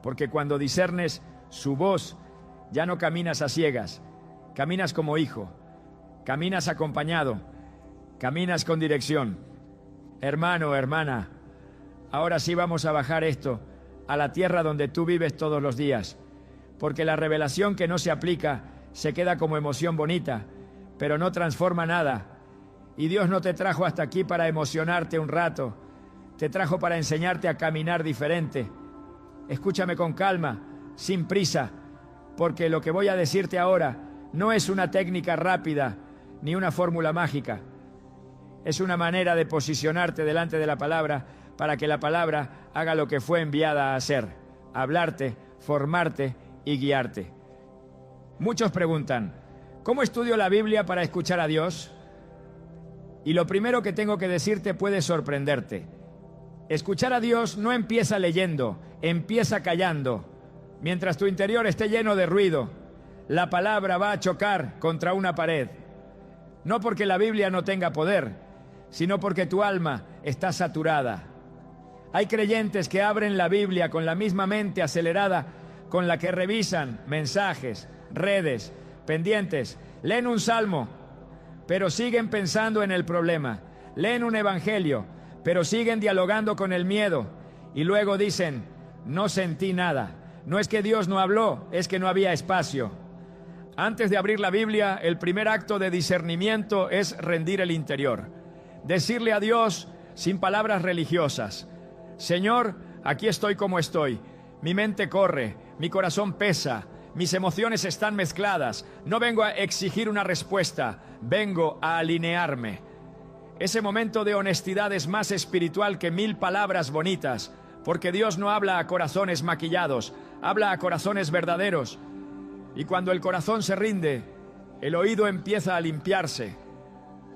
Porque cuando discernes su voz, ya no caminas a ciegas, caminas como hijo, caminas acompañado, caminas con dirección. Hermano, hermana, ahora sí vamos a bajar esto a la tierra donde tú vives todos los días, porque la revelación que no se aplica se queda como emoción bonita, pero no transforma nada. Y Dios no te trajo hasta aquí para emocionarte un rato, te trajo para enseñarte a caminar diferente. Escúchame con calma, sin prisa, porque lo que voy a decirte ahora no es una técnica rápida ni una fórmula mágica. Es una manera de posicionarte delante de la palabra para que la palabra haga lo que fue enviada a hacer: hablarte, formarte y guiarte. Muchos preguntan, ¿cómo estudio la Biblia para escuchar a Dios? Y lo primero que tengo que decirte puede sorprenderte. Escuchar a Dios no empieza leyendo, empieza callando. Mientras tu interior esté lleno de ruido, la palabra va a chocar contra una pared. No porque la Biblia no tenga poder, sino porque tu alma está saturada. Hay creyentes que abren la Biblia con la misma mente acelerada con la que revisan mensajes, redes, pendientes, leen un salmo, pero siguen pensando en el problema, leen un evangelio, pero siguen dialogando con el miedo, y luego dicen, no sentí nada. No es que Dios no habló, es que no había espacio. Antes de abrir la Biblia, el primer acto de discernimiento es rendir el interior. Decirle a Dios, sin palabras religiosas, Señor, aquí estoy como estoy. Mi mente corre, mi corazón pesa, mis emociones están mezcladas. No vengo a exigir una respuesta, vengo a alinearme. Ese momento de honestidad es más espiritual que 1000 palabras bonitas, porque Dios no habla a corazones maquillados, habla a corazones verdaderos. Y cuando el corazón se rinde, el oído empieza a limpiarse.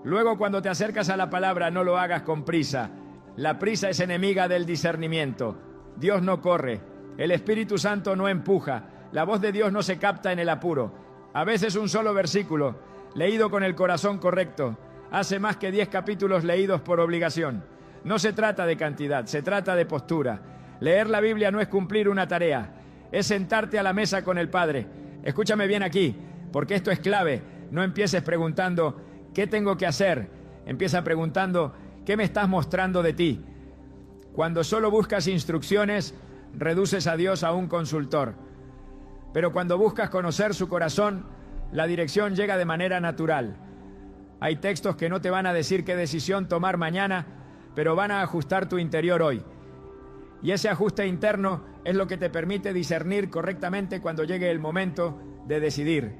Luego, cuando te acercas a la palabra, no lo hagas con prisa. La prisa es enemiga del discernimiento. Dios no corre, el Espíritu Santo no empuja, la voz de Dios no se capta en el apuro. A veces un solo versículo, leído con el corazón correcto, hace más que 10 capítulos leídos por obligación. No se trata de cantidad, se trata de postura. Leer la Biblia no es cumplir una tarea, es sentarte a la mesa con el Padre. Escúchame bien aquí, porque esto es clave. No empieces preguntando, ¿qué tengo que hacer? Empieza preguntando, ¿qué me estás mostrando de ti? Cuando solo buscas instrucciones, reduces a Dios a un consultor. Pero cuando buscas conocer su corazón, la dirección llega de manera natural. Hay textos que no te van a decir qué decisión tomar mañana, pero van a ajustar tu interior hoy. Y ese ajuste interno es lo que te permite discernir correctamente cuando llegue el momento de decidir.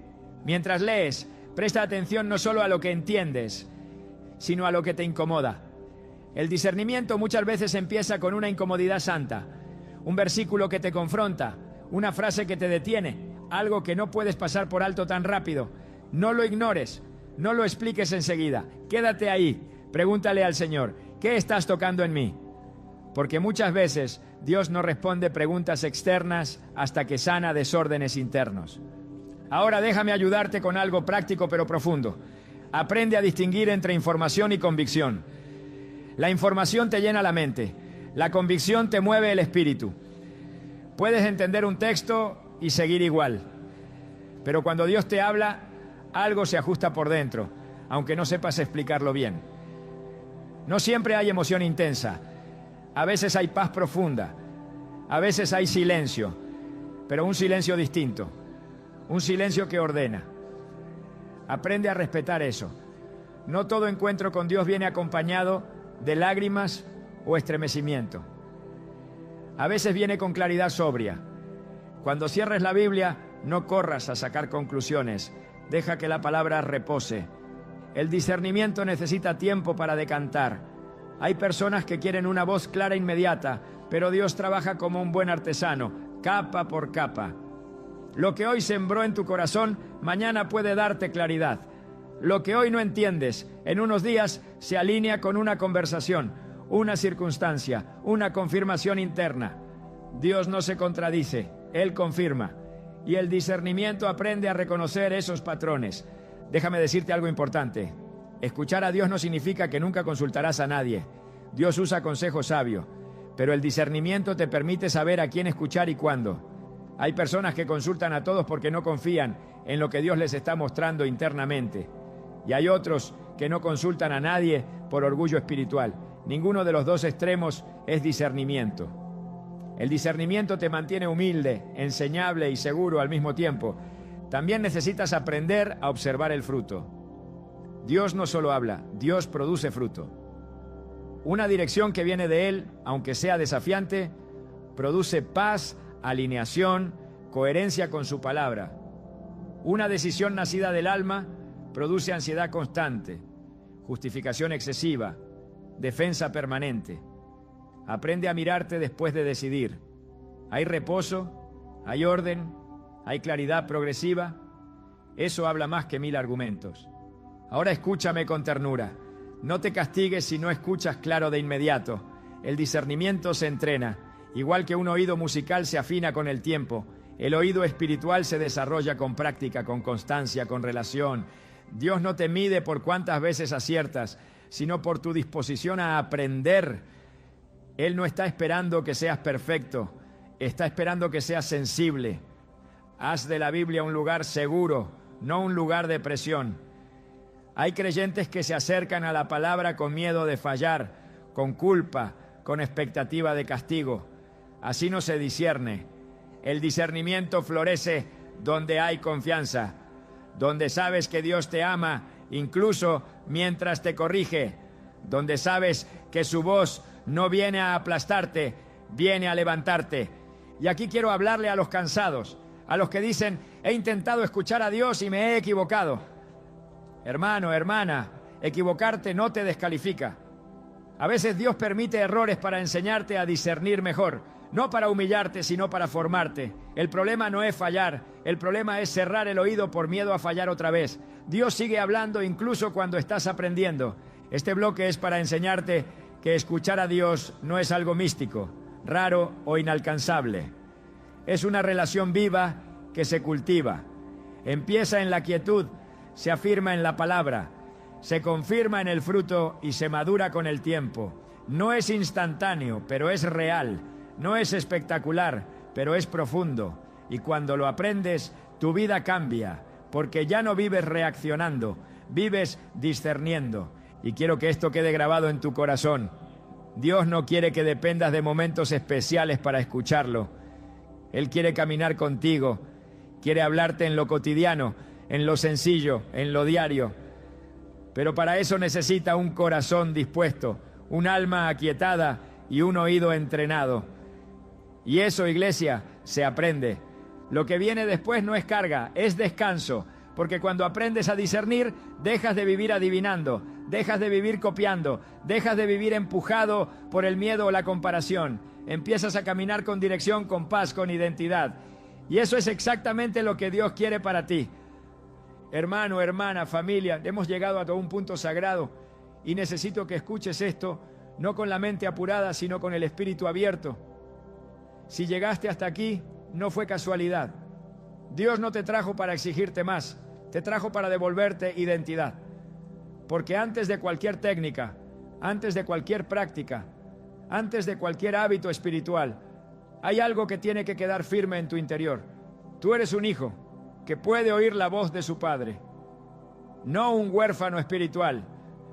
Mientras lees, presta atención no solo a lo que entiendes, sino a lo que te incomoda. El discernimiento muchas veces empieza con una incomodidad santa, un versículo que te confronta, una frase que te detiene, algo que no puedes pasar por alto tan rápido. No lo ignores, no lo expliques enseguida, quédate ahí, pregúntale al Señor, ¿qué estás tocando en mí? Porque muchas veces Dios no responde preguntas externas hasta que sana desórdenes internos. Ahora déjame ayudarte con algo práctico pero profundo. Aprende a distinguir entre información y convicción. La información te llena la mente, la convicción te mueve el espíritu. Puedes entender un texto y seguir igual, pero cuando Dios te habla, algo se ajusta por dentro, aunque no sepas explicarlo bien. No siempre hay emoción intensa, a veces hay paz profunda, a veces hay silencio, pero un silencio distinto, un silencio que ordena. Aprende a respetar eso. No todo encuentro con Dios viene acompañado de lágrimas o estremecimiento. A veces viene con claridad sobria. Cuando cierres la Biblia, no corras a sacar conclusiones. Deja que la palabra repose. El discernimiento necesita tiempo para decantar. Hay personas que quieren una voz clara e inmediata, pero Dios trabaja como un buen artesano, capa por capa. Lo que hoy sembró en tu corazón, mañana puede darte claridad. Lo que hoy no entiendes, en unos días se alinea con una conversación, una circunstancia, una confirmación interna. Dios no se contradice, Él confirma. Y el discernimiento aprende a reconocer esos patrones. Déjame decirte algo importante. Escuchar a Dios no significa que nunca consultarás a nadie. Dios usa consejo sabio, pero el discernimiento te permite saber a quién escuchar y cuándo. Hay personas que consultan a todos porque no confían en lo que Dios les está mostrando internamente. Y hay otros que no consultan a nadie por orgullo espiritual. Ninguno de los dos extremos es discernimiento. El discernimiento te mantiene humilde, enseñable y seguro al mismo tiempo. También necesitas aprender a observar el fruto. Dios no solo habla, Dios produce fruto. Una dirección que viene de Él, aunque sea desafiante, produce paz, alineación, coherencia con su palabra. Una decisión nacida del alma produce ansiedad constante, justificación excesiva, defensa permanente. Aprende a mirarte después de decidir. Hay reposo, hay orden, hay claridad progresiva. Eso habla más que 1000 argumentos. Ahora escúchame con ternura. No te castigues si no escuchas claro de inmediato. El discernimiento se entrena. Igual que un oído musical se afina con el tiempo, el oído espiritual se desarrolla con práctica, con constancia, con relación. Dios no te mide por cuántas veces aciertas, sino por tu disposición a aprender. Él no está esperando que seas perfecto, está esperando que seas sensible. Haz de la Biblia un lugar seguro, no un lugar de presión. Hay creyentes que se acercan a la palabra con miedo de fallar, con culpa, con expectativa de castigo. Así no se discierne. El discernimiento florece donde hay confianza, donde sabes que Dios te ama, incluso mientras te corrige, donde sabes que su voz no viene a aplastarte, viene a levantarte. Y aquí quiero hablarle a los cansados, a los que dicen, he intentado escuchar a Dios y me he equivocado. Hermano, hermana, equivocarte no te descalifica. A veces Dios permite errores para enseñarte a discernir mejor, no para humillarte, sino para formarte. El problema no es fallar, el problema es cerrar el oído por miedo a fallar otra vez. Dios sigue hablando incluso cuando estás aprendiendo. Este bloque es para enseñarte que escuchar a Dios no es algo místico, raro o inalcanzable. Es una relación viva que se cultiva. Empieza en la quietud, se afirma en la palabra, se confirma en el fruto y se madura con el tiempo. No es instantáneo, pero es real. No es espectacular, pero es profundo. Y cuando lo aprendes, tu vida cambia, porque ya no vives reaccionando, vives discerniendo. Y quiero que esto quede grabado en tu corazón. Dios no quiere que dependas de momentos especiales para escucharlo. Él quiere caminar contigo, quiere hablarte en lo cotidiano, en lo sencillo, en lo diario. Pero para eso necesita un corazón dispuesto, un alma aquietada y un oído entrenado. Y eso, iglesia, se aprende. Lo que viene después no es carga, es descanso. porque cuando aprendes a discernir, dejas de vivir adivinando, dejas de vivir copiando, dejas de vivir empujado por el miedo o la comparación. Empiezas a caminar con dirección, con paz, con identidad. Y eso es exactamente lo que Dios quiere para ti. Hermano, hermana, familia, hemos llegado a todo un punto sagrado y necesito que escuches esto, no con la mente apurada, sino con el espíritu abierto. Si llegaste hasta aquí, no fue casualidad. Dios no te trajo para exigirte más, te trajo para devolverte identidad. Porque antes de cualquier técnica, antes de cualquier práctica, antes de cualquier hábito espiritual, hay algo que tiene que quedar firme en tu interior. Tú eres un hijo que puede oír la voz de su padre. No un huérfano espiritual,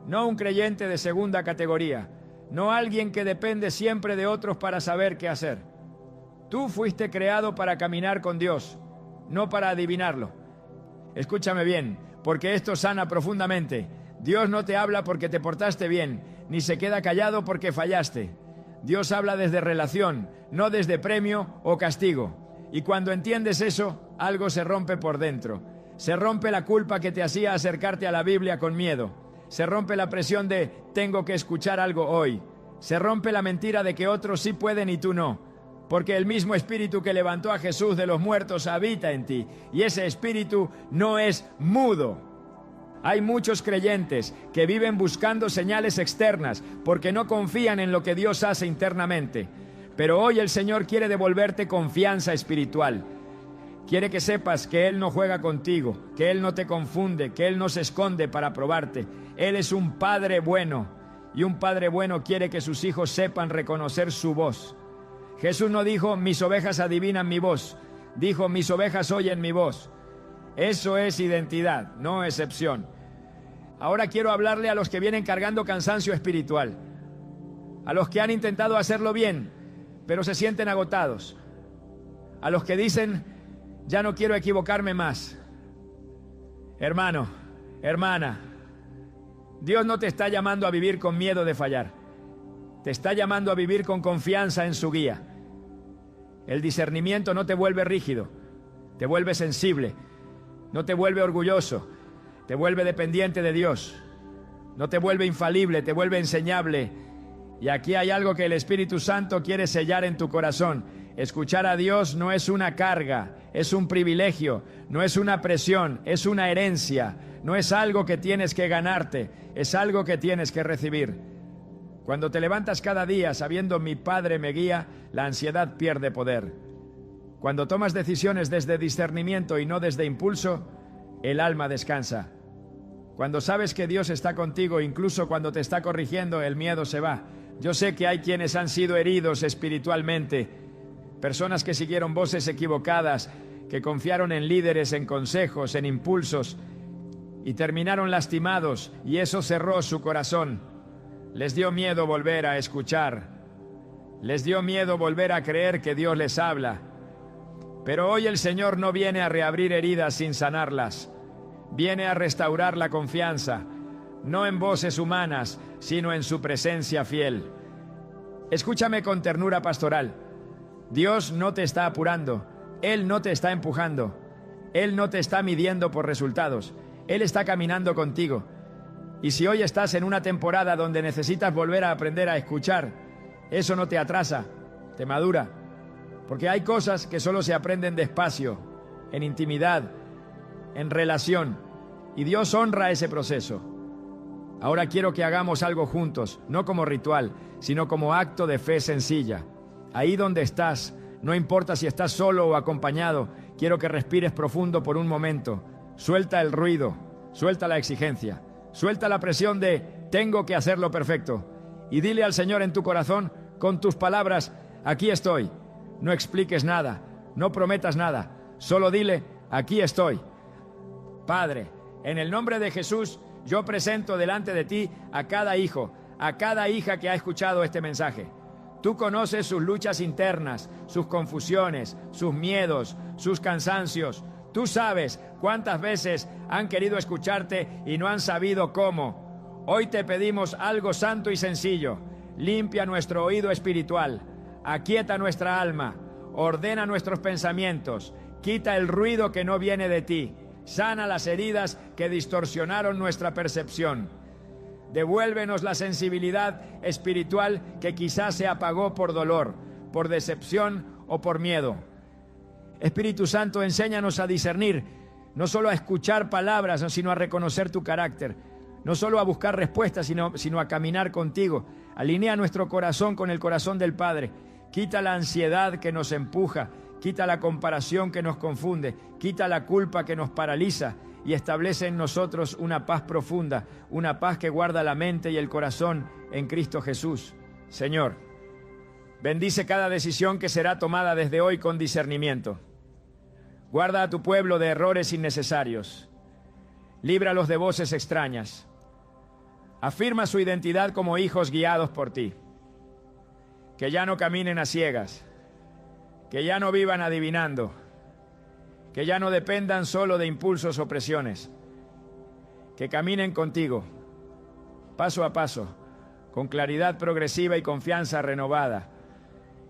no un creyente de segunda categoría, no alguien que depende siempre de otros para saber qué hacer. Tú fuiste creado para caminar con Dios, no para adivinarlo. Escúchame bien, porque esto sana profundamente. Dios no te habla porque te portaste bien, ni se queda callado porque fallaste. Dios habla desde relación, no desde premio o castigo. Y cuando entiendes eso, algo se rompe por dentro. Se rompe la culpa que te hacía acercarte a la Biblia con miedo. Se rompe la presión de tengo que escuchar algo hoy. Se rompe la mentira de que otros sí pueden y tú no. Porque el mismo espíritu que levantó a Jesús de los muertos habita en ti. Y ese espíritu no es mudo. Hay muchos creyentes que viven buscando señales externas porque no confían en lo que Dios hace internamente. Pero hoy el Señor quiere devolverte confianza espiritual. Quiere que sepas que Él no juega contigo, que Él no te confunde, que Él no se esconde para probarte. Él es un Padre bueno, y un Padre bueno quiere que sus hijos sepan reconocer su voz. Jesús no dijo, mis ovejas adivinan mi voz. Dijo, mis ovejas oyen mi voz. Eso es identidad, no excepción. Ahora quiero hablarle a los que vienen cargando cansancio espiritual. A los que han intentado hacerlo bien, pero se sienten agotados. A los que dicen, ya no quiero equivocarme más. Hermano, hermana, Dios no te está llamando a vivir con miedo de fallar. Te está llamando a vivir con confianza en su guía. El discernimiento no te vuelve rígido, te vuelve sensible, no te vuelve orgulloso, te vuelve dependiente de Dios, no te vuelve infalible, te vuelve enseñable. Y aquí hay algo que el Espíritu Santo quiere sellar en tu corazón. Escuchar a Dios no es una carga, es un privilegio, no es una presión, es una herencia, no es algo que tienes que ganarte, es algo que tienes que recibir. Cuando te levantas cada día sabiendo mi Padre me guía, la ansiedad pierde poder. Cuando tomas decisiones desde discernimiento y no desde impulso, el alma descansa. Cuando sabes que Dios está contigo, incluso cuando te está corrigiendo, el miedo se va. Yo sé que hay quienes han sido heridos espiritualmente, personas que siguieron voces equivocadas, que confiaron en líderes, en consejos, en impulsos, y terminaron lastimados, y eso cerró su corazón. Les dio miedo volver a escuchar. Les dio miedo volver a creer que Dios les habla. Pero hoy el Señor no viene a reabrir heridas sin sanarlas. Viene a restaurar la confianza, no en voces humanas, sino en su presencia fiel. Escúchame con ternura pastoral. Dios no te está apurando. Él no te está empujando. Él no te está midiendo por resultados. Él está caminando contigo. Y si hoy estás en una temporada donde necesitas volver a aprender a escuchar, eso no te atrasa, te madura. Porque hay cosas que solo se aprenden despacio, en intimidad, en relación. Y Dios honra ese proceso. Ahora quiero que hagamos algo juntos, no como ritual, sino como acto de fe sencilla. Ahí donde estás, no importa si estás solo o acompañado, quiero que respires profundo por un momento. Suelta el ruido, suelta la exigencia. Suelta la presión de tengo que hacerlo perfecto y dile al Señor en tu corazón con tus palabras, aquí estoy. No expliques nada, no prometas nada, solo dile, aquí estoy. Padre, en el nombre de Jesús, yo presento delante de ti a cada hijo, a cada hija que ha escuchado este mensaje. Tú conoces sus luchas internas, sus confusiones, sus miedos, sus cansancios. Tú sabes cuántas veces han querido escucharte y no han sabido cómo. Hoy te pedimos algo santo y sencillo. Limpia nuestro oído espiritual, aquieta nuestra alma, ordena nuestros pensamientos, quita el ruido que no viene de ti. Sana las heridas que distorsionaron nuestra percepción. Devuélvenos la sensibilidad espiritual que quizás se apagó por dolor, por decepción o por miedo. Espíritu Santo, enséñanos a discernir, no solo a escuchar palabras, sino a reconocer tu carácter. No solo a buscar respuestas, sino a caminar contigo. Alinea nuestro corazón con el corazón del Padre. Quita la ansiedad que nos empuja, quita la comparación que nos confunde, quita la culpa que nos paraliza y establece en nosotros una paz profunda, una paz que guarda la mente y el corazón en Cristo Jesús. Señor, bendice cada decisión que será tomada desde hoy con discernimiento. Guarda a tu pueblo de errores innecesarios. Líbralos de voces extrañas. Afirma su identidad como hijos guiados por ti. Que ya no caminen a ciegas. Que ya no vivan adivinando. Que ya no dependan solo de impulsos o presiones. Que caminen contigo, paso a paso, con claridad progresiva y confianza renovada.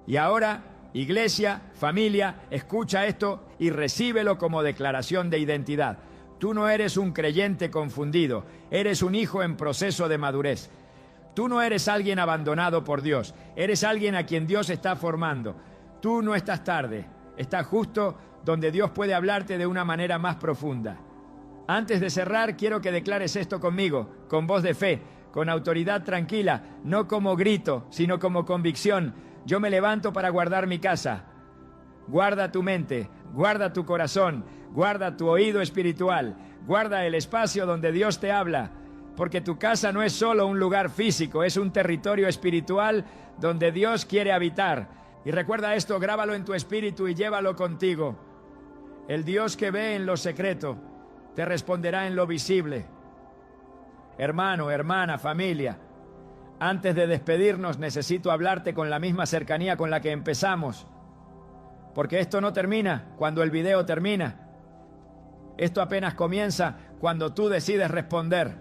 Y ahora, iglesia, familia, escucha esto y recíbelo como declaración de identidad. Tú no eres un creyente confundido, eres un hijo en proceso de madurez. Tú no eres alguien abandonado por Dios, eres alguien a quien Dios está formando. Tú no estás tarde, estás justo donde Dios puede hablarte de una manera más profunda. Antes de cerrar, quiero que declares esto conmigo, con voz de fe, con autoridad tranquila, no como grito, sino como convicción. Yo me levanto para guardar mi casa. Guarda tu mente, guarda tu corazón, guarda tu oído espiritual, guarda el espacio donde Dios te habla, porque tu casa no es solo un lugar físico, es un territorio espiritual donde Dios quiere habitar. Y recuerda esto, grábalo en tu espíritu y llévalo contigo. El Dios que ve en lo secreto te responderá en lo visible. Hermano, hermana, familia, antes de despedirnos necesito hablarte con la misma cercanía con la que empezamos. Porque esto no termina cuando el video termina. Esto apenas comienza cuando tú decides responder.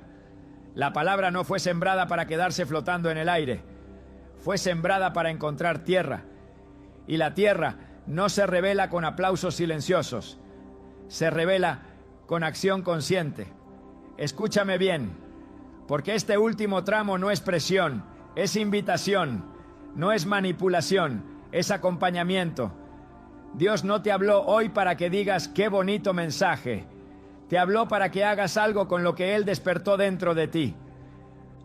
La palabra no fue sembrada para quedarse flotando en el aire. Fue sembrada para encontrar tierra. Y la tierra no se revela con aplausos silenciosos. Se revela con acción consciente. Escúchame bien, porque este último tramo no es presión, es invitación, no es manipulación, es acompañamiento. Dios no te habló hoy para que digas qué bonito mensaje. Te habló para que hagas algo con lo que Él despertó dentro de ti.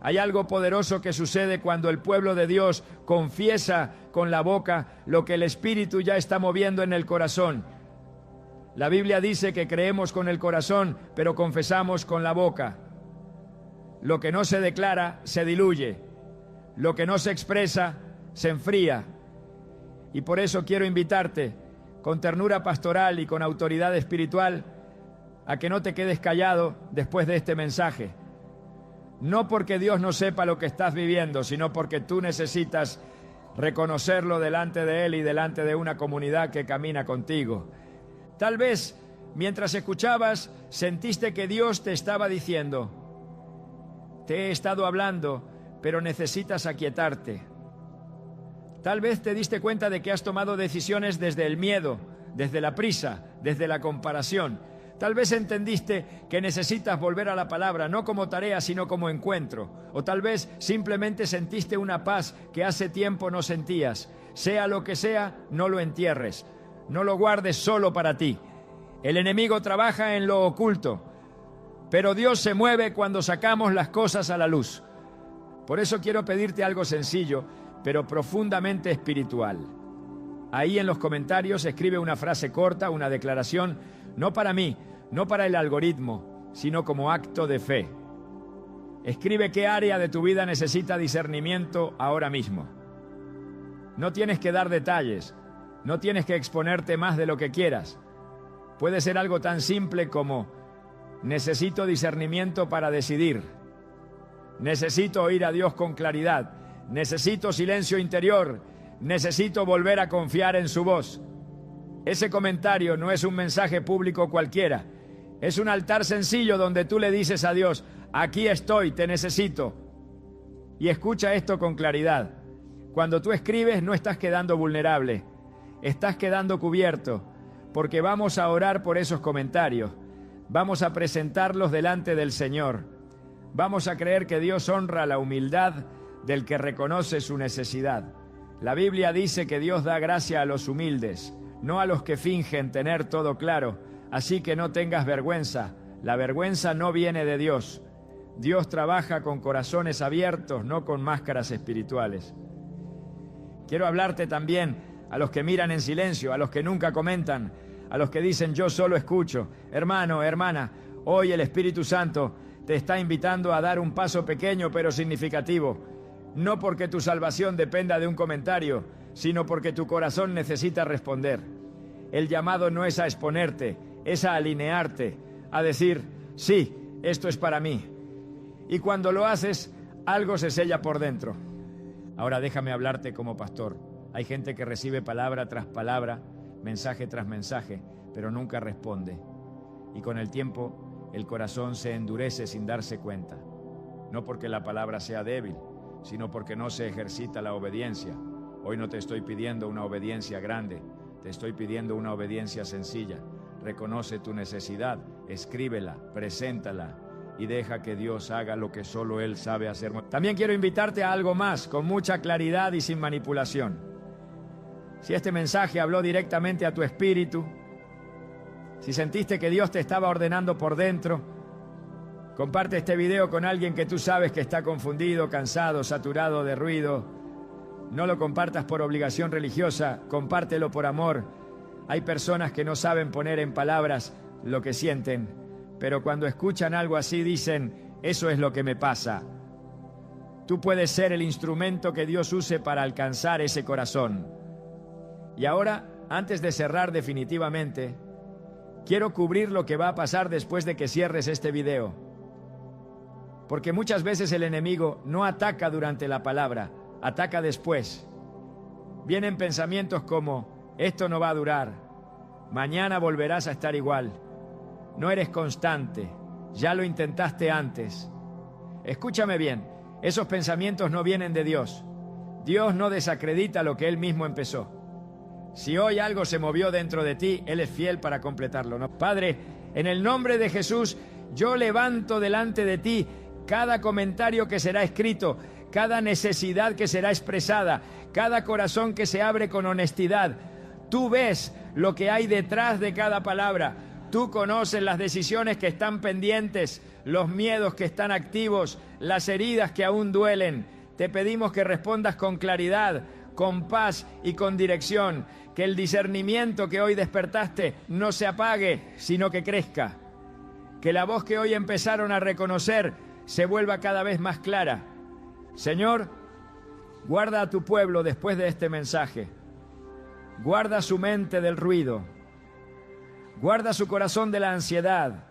Hay algo poderoso que sucede cuando el pueblo de Dios confiesa con la boca lo que el Espíritu ya está moviendo en el corazón. La Biblia dice que creemos con el corazón, pero confesamos con la boca. Lo que no se declara, se diluye. Lo que no se expresa, se enfría. Y por eso quiero invitarte, con ternura pastoral y con autoridad espiritual, a que no te quedes callado después de este mensaje. No porque Dios no sepa lo que estás viviendo, sino porque tú necesitas reconocerlo delante de Él y delante de una comunidad que camina contigo. Tal vez, mientras escuchabas, sentiste que Dios te estaba diciendo: te he estado hablando, pero necesitas aquietarte. Tal vez te diste cuenta de que has tomado decisiones desde el miedo, desde la prisa, desde la comparación. Tal vez entendiste que necesitas volver a la palabra, no como tarea, sino como encuentro. O tal vez simplemente sentiste una paz que hace tiempo no sentías. Sea lo que sea, no lo entierres. No lo guardes solo para ti. El enemigo trabaja en lo oculto, pero Dios se mueve cuando sacamos las cosas a la luz. Por eso quiero pedirte algo sencillo, pero profundamente espiritual. Ahí en los comentarios escribe una frase corta, una declaración, no para mí, no para el algoritmo, sino como acto de fe. Escribe qué área de tu vida necesita discernimiento ahora mismo. No tienes que dar detalles, no tienes que exponerte más de lo que quieras. Puede ser algo tan simple como: necesito discernimiento para decidir. Necesito oír a Dios con claridad. Necesito silencio interior. Necesito volver a confiar en su voz. Ese comentario no es un mensaje público cualquiera. Es un altar sencillo donde tú le dices a Dios: aquí estoy, te necesito. Y escucha esto con claridad. Cuando tú escribes no estás quedando vulnerable. Estás quedando cubierto, porque vamos a orar por esos comentarios. Vamos a presentarlos delante del Señor. Vamos a creer que Dios honra la humildad del que reconoce su necesidad. La Biblia dice que Dios da gracia a los humildes, no a los que fingen tener todo claro. Así que no tengas vergüenza. La vergüenza no viene de Dios. Dios trabaja con corazones abiertos, no con máscaras espirituales. Quiero hablarte también a los que miran en silencio, a los que nunca comentan, a los que dicen yo solo escucho. Hermano, hermana, hoy el Espíritu Santo te está invitando a dar un paso pequeño pero significativo. No porque tu salvación dependa de un comentario, sino porque tu corazón necesita responder. El llamado no es a exponerte, es a alinearte, a decir, sí, esto es para mí. Y cuando lo haces, algo se sella por dentro. Ahora déjame hablarte como pastor. Hay gente que recibe palabra tras palabra, mensaje tras mensaje, pero nunca responde. Y con el tiempo, el corazón se endurece sin darse cuenta. No porque la palabra sea débil, sino porque no se ejercita la obediencia. Hoy no te estoy pidiendo una obediencia grande, te estoy pidiendo una obediencia sencilla. Reconoce tu necesidad, escríbela, preséntala y deja que Dios haga lo que solo Él sabe hacer. También quiero invitarte a algo más, con mucha claridad y sin manipulación. Si este mensaje habló directamente a tu espíritu, si sentiste que Dios te estaba ordenando por dentro, comparte este video con alguien que tú sabes que está confundido, cansado, saturado de ruido. No lo compartas por obligación religiosa, compártelo por amor. Hay personas que no saben poner en palabras lo que sienten, pero cuando escuchan algo así dicen, eso es lo que me pasa. Tú puedes ser el instrumento que Dios use para alcanzar ese corazón. Y ahora, antes de cerrar definitivamente, quiero cubrir lo que va a pasar después de que cierres este video. Porque muchas veces el enemigo no ataca durante la palabra, ataca después. Vienen pensamientos como, esto no va a durar, mañana volverás a estar igual, no eres constante, ya lo intentaste antes. Escúchame bien, esos pensamientos no vienen de Dios. Dios no desacredita lo que Él mismo empezó. Si hoy algo se movió dentro de ti, Él es fiel para completarlo, ¿no? Padre, en el nombre de Jesús, yo levanto delante de ti cada comentario que será escrito, cada necesidad que será expresada, cada corazón que se abre con honestidad. Tú ves lo que hay detrás de cada palabra. Tú conoces las decisiones que están pendientes, los miedos que están activos, las heridas que aún duelen. Te pedimos que respondas con claridad, con paz y con dirección. Que el discernimiento que hoy despertaste no se apague, sino que crezca. Que la voz que hoy empezaron a reconocer se vuelva cada vez más clara. Señor, guarda a tu pueblo después de este mensaje. Guarda su mente del ruido. Guarda su corazón de la ansiedad.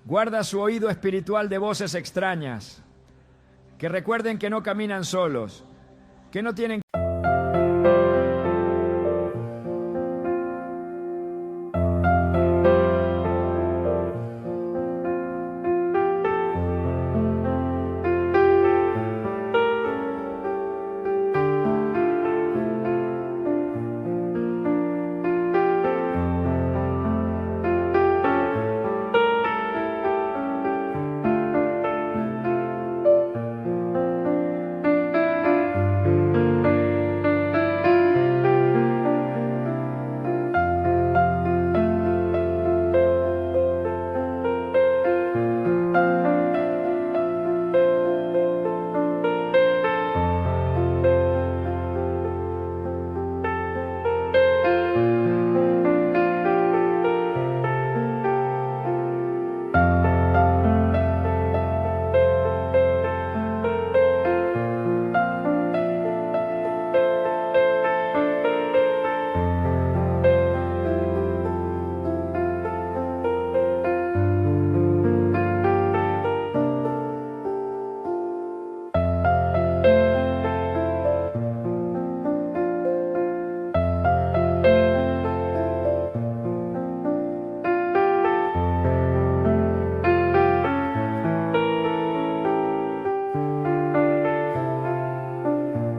Guarda su oído espiritual de voces extrañas. Que recuerden que no caminan solos, que no tienen